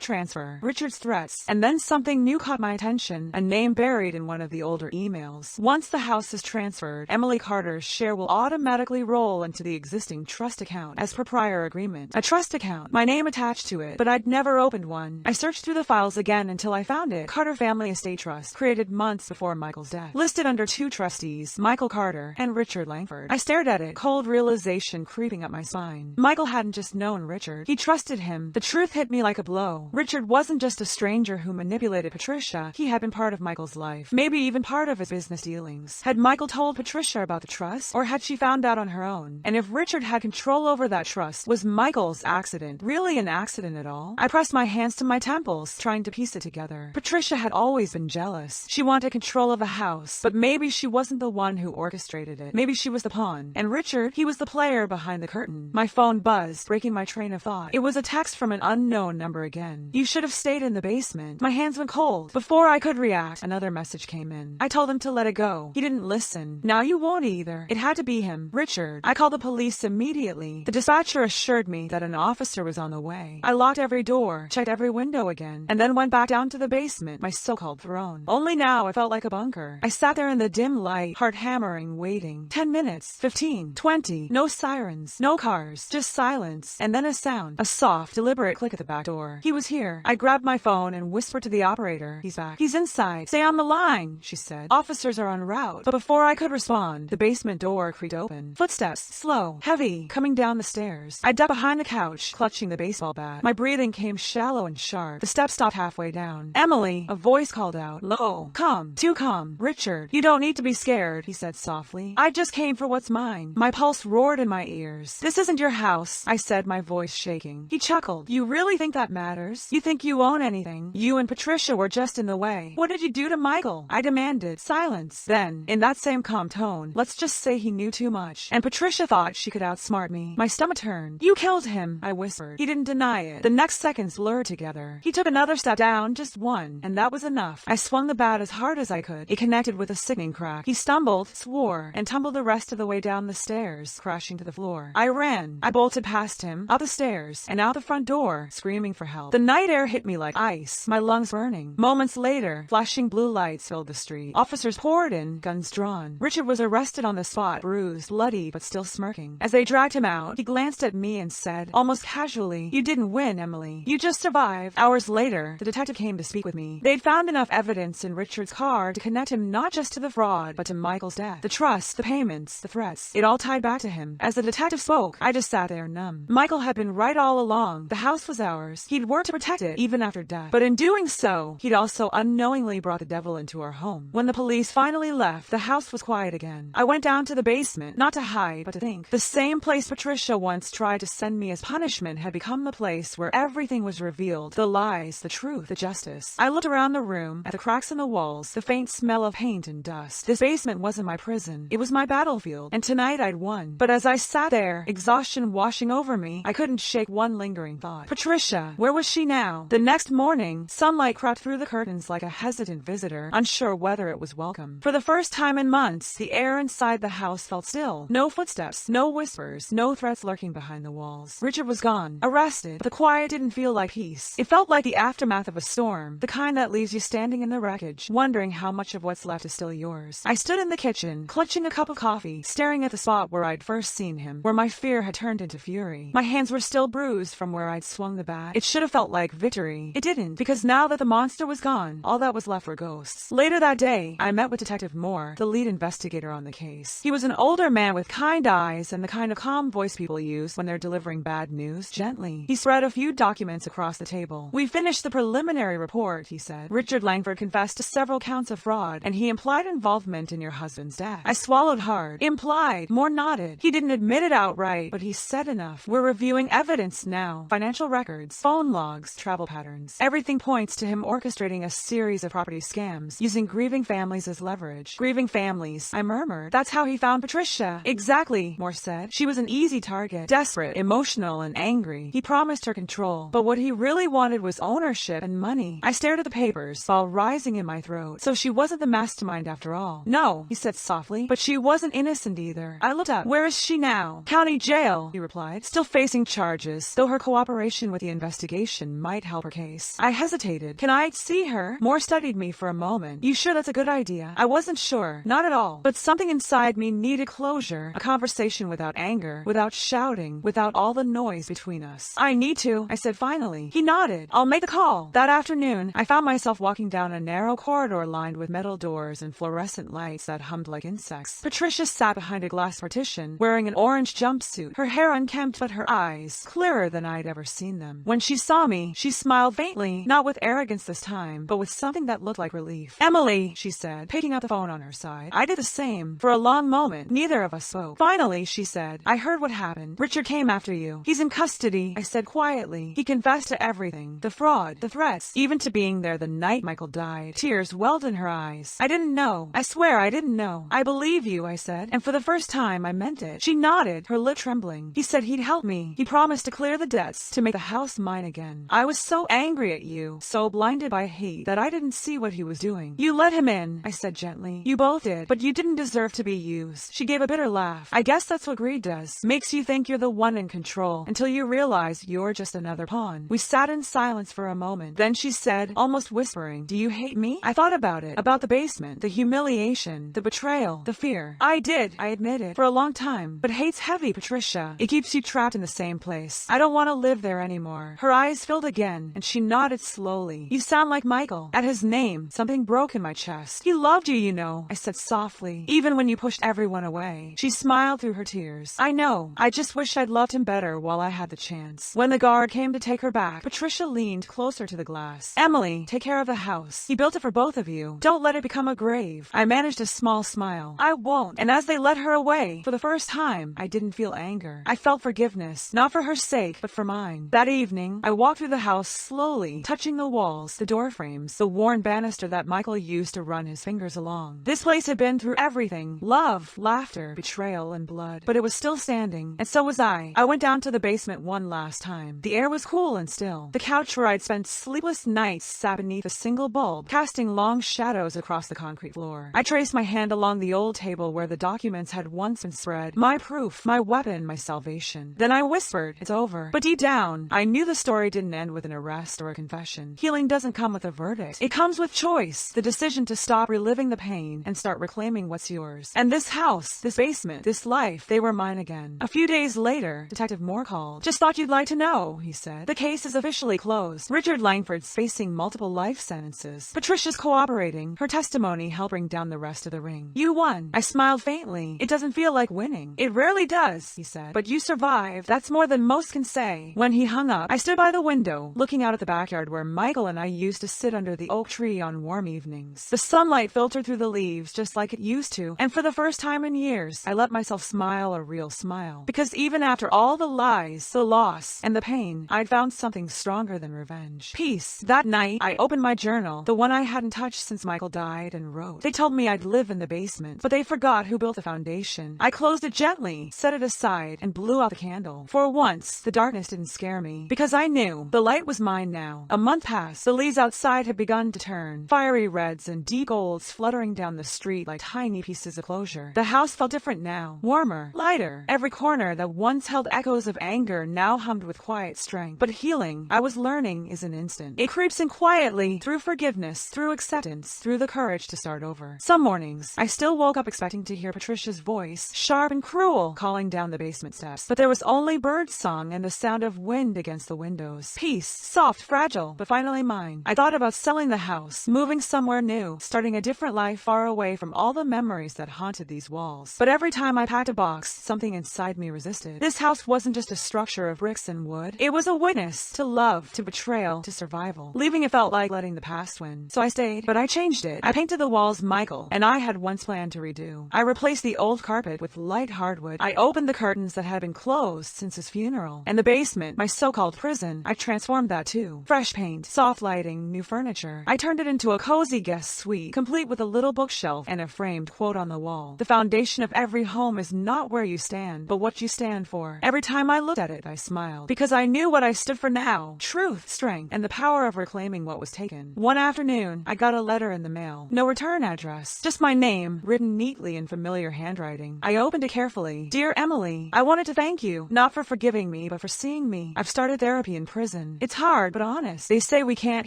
transfer, Richard's threats, and then something new caught my attention, a name buried in one of the older emails. Once the house is transferred, Emily Carter's share will automatically roll into the existing trust account as per prior agreement. A trust account, my name attached to it, but I'd never opened one. I searched through the files again until I found it. Carter Family Estate Trust, created months before Michael's death. Listed under two trustees, Michael Carter and Richard Langford. I stared at it, cold realization creeping up my spine. Michael hadn't just known Richard. He trusted him. The truth hit me like a blow. Richard wasn't just a stranger who manipulated Patricia. He had been part of Michael's life. Maybe even part of his business dealings. Had Michael told Patricia about the trust? Or had she found out on her own? And if Richard had control over that trust, was Michael's accident really an accident at all? I pressed my hands to my temples, trying to piece it together. Patricia had always been jealous. She wanted control of the house, but maybe she wasn't the one who orchestrated it. Maybe she was the pawn. And Richard, he was the player behind the curtain. My phone buzzed, breaking my train of thought. It was a text from an unknown number again. You should have stayed in the basement. My hands went cold. Before I could react, another message came in. I told him to let it go. He didn't listen. Now you won't either. It had to be him, Richard. I called the police immediately. The dispatcher assured me that an officer was on the way. I locked every door, checked every window again, and then went back down to the basement, my so-called throne. Only now it felt like a bunker. I sat there in the dim light, heart hammering, waiting. 10 minutes, 15, 20, no sirens, no cars, just silence, and then a sound, a soft, deliberate click at the back door. He was here. I grabbed my phone and whispered to the operator. He's back. He's inside. Stay on the line, she said. Officers are en route. But before I could respond, the basement door creaked open. Footsteps, slow, heavy, coming down the stairs. I ducked behind the couch, clutching the baseball bat. My breathing came shallow and sharp. The steps stopped halfway down. Emily, a voice called out, low. Come, too calm. Richard, you don't need to be scared, he said softly. I just came for what's mine. My pulse roared in my ears. This isn't your house, I said, my voice shaking. He chuckled. You really think that matters? You think you own anything? You and Patricia were just in the way. What did you do to Michael? I demanded. Silence. Then, in that same calm tone, let's just say he knew too much. And Patricia thought she could outsmart me. My stomach turned. You killed him, I whispered. He didn't deny it. The next seconds blurred together. He took another step down, just one, and that was enough. I swung the bat as hard as I could. It connected with a sickening crack. He stumbled, swore, and tumbled the rest of the way down the stairs, crashing to the floor. I ran. I bolted past him, up the stairs, and out the front door, screaming for help. The night air hit me like ice, my lungs burning. Moments later, flashing blue lights filled the street. Officers poured in, guns drawn. Richard was arrested on the spot, bruised, bloody, but still smirking. As they dragged him out, he glanced at me and said, almost casually, you didn't win, Emily. You just survived. Hours later, the detective came to speak with me. They'd found enough evidence in Richard's car to connect him not just to the fraud, but to Michael's death. The trust, the payments, the threats. It all tied back to him. As the detective spoke, I just sat there numb. Michael had been right all along. The house was ours. He'd worked to protect it, even after death. But in doing so, he'd also unknowingly brought the devil into our home. When the police finally left, the house was quiet again. I went down to the basement, not to hide, but to think. The same place Patricia once tried to send me as punishment had become the place where everything was revealed. The lies, the truth, the justice. I looked around the room, at the cracks in the walls, the faint smell of paint and dust. This basement wasn't my prison. It was my battlefield, and tonight I'd won. But as I sat there, exhaustion washing over me, I couldn't shake one lingering thought. Patricia, where was she now? The next morning, sunlight crept through the curtains like a hesitant visitor, unsure whether it was welcome. For the first time in months, the air inside the house felt still. No footsteps, no whispers, no threats lurking behind the walls. Richard was gone, arrested, but the quiet didn't feel like peace. It felt like the aftermath of a storm, the kind that leaves you standing in the wreckage, wondering how much of what's left is still yours. I stood in the kitchen, clutching a cup of coffee, staring at the spot where I'd first seen him, where my fear had turned into fury. My hands were still bruised from where I'd swung the bat. It should have felt like victory. It didn't, because now that the monster was gone, all that was left were ghosts. Later that day, I met with Detective Moore, the lead investigator on the case. He was an older man with kind eyes and the kind of calm voice people use when they're delivering bad news, gently. He spread a few documents across the table. We finished the preliminary report, he said. Richard Langford confessed to several counts of fraud, and he implied involvement in your husband's death. I swallowed hard. Implied. Moore nodded. He didn't admit it outright, but he said enough. We're reviewing evidence now. Financial records, phone logs, travel patterns. Everything points to him orchestrating a series of property scams, using grieving families as leverage. Grieving families, I murmured. That's how he found Patricia. Exactly, Moore said. She was an easy target. Desperate, emotional, and angry. He promised her control, but what he really wanted was ownership and money. I stared at the papers, while rising in my throat. So she wasn't the mastermind after all. No, he said softly. softly. But she wasn't innocent either. I looked up. Where is she now? County jail, he replied, still facing charges, though her cooperation with the investigation might help her case. I hesitated. Can I see her? Moore studied me for a moment. You sure that's a good idea? I wasn't sure. Not at all. But something inside me needed closure. A conversation without anger, without shouting, without all the noise between us. I need to, I said finally. He nodded. I'll make the call. That afternoon, I found myself walking down a narrow corridor lined with metal doors and fluorescent lights that hummed like insects. Patricia sat behind a glass partition, wearing an orange jumpsuit, her hair unkempt but her eyes clearer than I'd ever seen them. When she saw me, she smiled faintly, not with arrogance this time, but with something that looked like relief. Emily, she said, picking up the phone on her side. I did the same. For a long moment, neither of us spoke. Finally, she said, I heard what happened. Richard came after you. He's in custody, I said quietly. He confessed to everything. The fraud, the threats, even to being there the night Michael died. Tears welled in her eyes. I didn't know. I swear I didn't know. I believe you, I said, and for the first time I meant it. She nodded, her lip trembling. He said he'd help me. He promised to clear the debts, to make the house mine again. I was so angry at you, so blinded by hate, that I didn't see what he was doing. You let him in, I said gently. You both did, but you didn't deserve to be used. She gave a bitter laugh. I guess that's what greed does. Makes you think you're the one in control, until you realize you're just another pawn. We sat in silence for a moment. Then she said, almost whispering, do you hate me? I thought about it. About the basement, the humiliation, the betrayal, the fear. I did, I admit it, for a long time. But hate's heavy, Patricia. It keeps you trapped in the same place. I don't want to live there anymore. Her eyes filled again, and she nodded slowly. You sound like Michael. At his name, something broke in my chest. He loved you, you know, I said softly, even when you pushed everyone away. She smiled through her tears. I know. I just wish I'd loved him better while I had the chance. When the guard came to take her back, Patricia leaned closer to the glass. Emily, take care of the house. He built it for both of you. Don't let it become a grave. I managed a small smile. I won't. And as they led her away, for the first time, I didn't feel anger. I felt forgiveness, not for her sake, but for mine. That evening, I walked through the house slowly, touching the walls, the door frames, the worn banister that Michael used to run his fingers along. This place had been through everything: love, laughter, betrayal, and blood. But it was still standing, and so was I. I went down to the basement one last time. The air was cool and still. The couch where I'd spent sleepless nights sat beneath a single bulb, casting long shadows across the concrete floor. I traced my hand along the old table where the documents had once been spread. My proof, my weapon, my salvation. Then I whispered, it's over. But deep down, I knew the story didn't end with an arrest or a confession. Healing doesn't come with a verdict. It comes with choice, the decision to stop reliving the pain and start reclaiming what's yours. And this house, this basement, this life, they were mine again. A few days later, Detective Moore called. Just thought you'd like to know, he said. The case is officially closed. Richard Langford's facing multiple life sentences. Patricia's cooperating. Her testimony helped bring down the rest of the ring. You won. I smiled faintly. It doesn't feel like winning. It rarely does, he said. But you survived. That's more than most can say. When he hung up, I stood by the window, looking out at the backyard where Michael and I used to sit under the oak tree on warm evenings. The sunlight filtered through the leaves just like it used to, and for the first time in years, I let myself smile a real smile. Because even after all the lies, the loss, and the pain, I'd found something stronger than revenge. Peace. That night, I opened my journal, the one I hadn't touched since Michael died, and wrote. They told me I'd live in the basement, but they forgot who built the foundation. I closed it gently, set it aside, and blew out the candle. For once, the darkness didn't scare me, because I knew the light was mine now. A month passed. The leaves outside had begun to turn, fiery reds and deep golds fluttering down the street like tiny pieces of closure. The house felt different now, warmer, lighter. Every corner that once held echoes of anger now hummed with quiet strength. But healing, I was learning, is an instant. It creeps in quietly, through forgiveness, through acceptance, through the courage to start over. Some mornings, I still woke up expecting to hear Patricia's voice, sharp and cruel, calling down the basement steps. But there was only birdsong and the sound of wind against the windows. Peace, soft, fragile, but finally mine. I thought about selling the house, moving somewhere new, starting a different life far away from all the memories that haunted these walls. But every time I packed a box, something inside me resisted. This house wasn't just a structure of bricks and wood. It was a witness to love, to betrayal, to survival. Leaving it felt like letting the past win. So I stayed, but I changed it. I painted the walls Michael and I had once planned to redo. I replaced the old carpet with light hardwood. I opened the curtains that had been closed since his funeral. And the basement, my so-called prison, I transformed that too. Fresh paint, soft lighting, new furniture. I turned it into a cozy guest suite, complete with a little bookshelf and a framed quote on the wall. The foundation of every home is not where you stand, but what you stand for. Every time I looked at it, I smiled, because I knew what I stood for now: truth, strength, and the power of reclaiming what was taken. One afternoon, I got a letter in the mail. No return address, just my name name, written neatly in familiar handwriting. I opened it carefully. Dear Emily, I wanted to thank you, not for forgiving me, but for seeing me. I've started therapy in prison. It's hard, but honest. They say we can't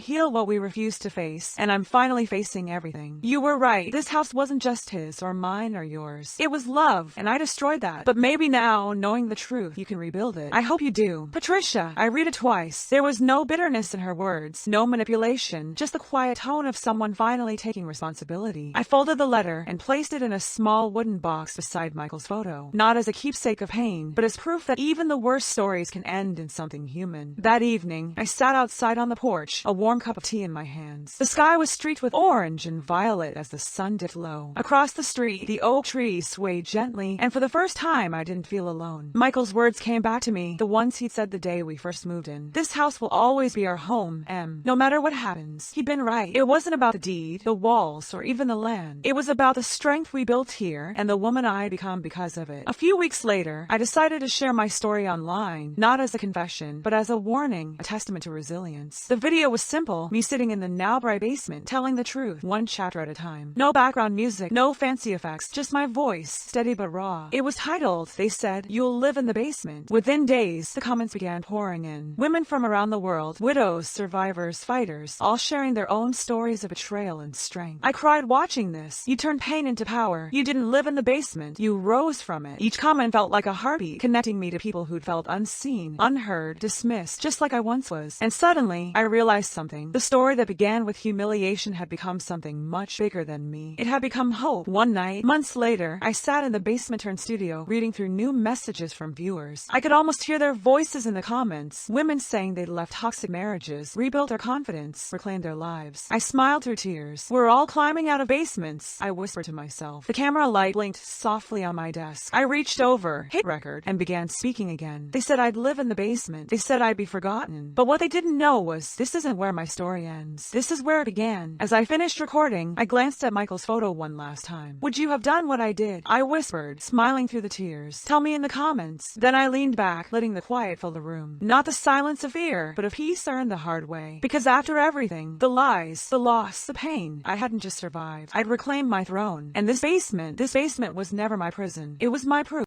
heal what we refuse to face, and I'm finally facing everything. You were right. This house wasn't just his, or mine, or yours. It was love, and I destroyed that. But maybe now, knowing the truth, you can rebuild it. I hope you do. Patricia. I read it twice. There was no bitterness in her words, no manipulation, just the quiet tone of someone finally taking responsibility. I folded the letter and placed it in a small wooden box beside Michael's photo, not as a keepsake of pain, but as proof that even the worst stories can end in something human. That evening, I sat outside on the porch, a warm cup of tea in my hands. The sky was streaked with orange and violet as the sun dipped low. Across the street, the oak trees swayed gently, and for the first time, I didn't feel alone. Michael's words came back to me, the ones he'd said the day we first moved in. This house will always be our home, Em. No matter what happens. He'd been right. It wasn't about the deed, the walls, or even the land. It was about the strength we built here and the woman I'd become because of it. A few weeks later, I decided to share my story online, not as a confession, but as a warning, a testament to resilience. The video was simple, me sitting in the now bright basement, telling the truth, one chapter at a time. No background music, no fancy effects, just my voice, steady but raw. It was titled, They Said, You'll Live in the Basement. Within days, the comments began pouring in. Women from around the world, widows, survivors, fighters, all sharing their own stories of betrayal and strength. I cried watching this. You turned pain into power. You didn't live in the basement. You rose from it. Each comment felt like a heartbeat, connecting me to people who'd felt unseen, unheard, dismissed, just like I once was. And suddenly, I realized something. The story that began with humiliation had become something much bigger than me. It had become hope. One night, months later, I sat in the basement-turned studio, reading through new messages from viewers. I could almost hear their voices in the comments. Women saying they'd left toxic marriages, rebuilt their confidence, reclaimed their lives. I smiled through tears. We're all climbing out of basements, I whispered to myself. The camera light blinked softly on my desk. I reached over, hit record, and began speaking again. They said I'd live in the basement. They said I'd be forgotten. But what they didn't know was, this isn't where my story ends. This is where it began. As I finished recording, I glanced at Michael's photo one last time. Would you have done what I did? I whispered, smiling through the tears. Tell me in the comments. Then I leaned back, letting the quiet fill the room. Not the silence of fear, but of peace earned the hard way. Because after everything, the lies, the loss, the pain, I hadn't just survived. I'd reclaimed my throne. And this basement was never my prison. It was my proof.